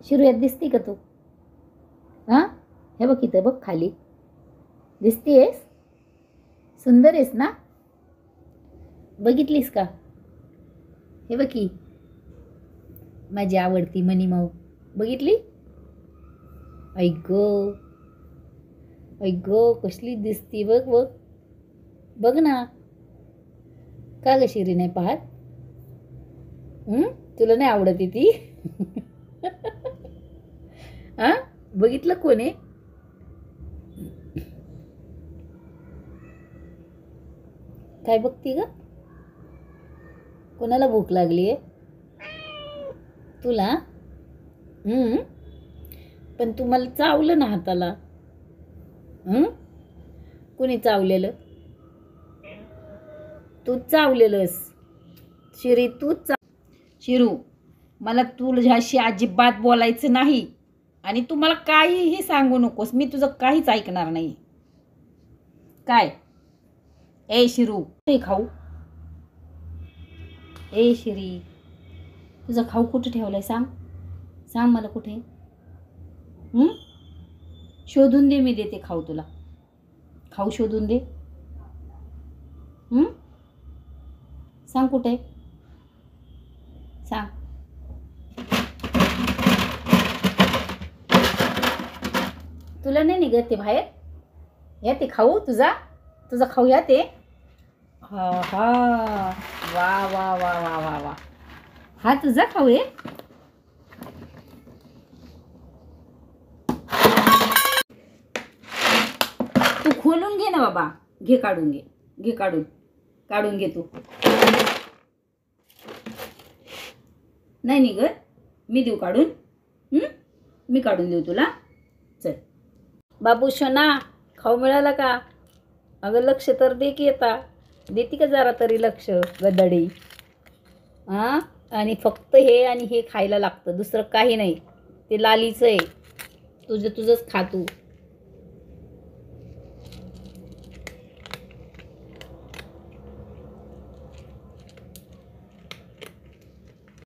शिरू यात दिसती का तू? हां, हे बघ इथं बघ खाली दिसतीयेस. सुंदर आहेस ना? बघितलीस का? हे बघ की माझी आवडती मनी माऊ. बघितली? ऐक ऐक कसली दिसती बघ बघ. बघ ना. का ग शिरी नाही पाहत? तुला नाही आवडती ती? हा, बघितलं कोणी? काय बघती ग? कोणाला भूक लागली आहे? तुला? पण तुम्हाला चावलं ना हाताला. कोणी चावलेलं? तूच चावलेलंस शिरी, तूच शिरू. मला तुझ्याशी अजिबात बोलायचं नाही आणि तू मला काहीही सांगू नकोस. मी तुझं काहीच ऐकणार नाही. काय? ए शिरू, ते खाऊ. ए शिरी, तुझा खाऊ कुठे ठेवलाय? सांग सांग मला कुठे. शोधून दे, मी देते खाऊ तुला. खाऊ शोधून दे. सांग कुठे, सांग. तुला नाही निघत ते बाहेर? या ते खाऊ तुझा खाऊ या ते. हा हा, वा वा वा वा वा वा. हा तुझा खाऊ आहे. तू खोलून घे ना बाबा. घे काढून घे. घे काढून घे तू. नाही निघत? मी देऊ काढून? मी काढून देऊ तुला? चल बाबू शोना, खाऊ मिळाला का? अगं लक्ष तर दे की. येता देती का जरा तरी लक्ष गदडी? हां, आणि फक्त हे आणि हे खायला लागतं, दुसरं काही नाही. ते लालीचं आहे. तुझंच खा तू.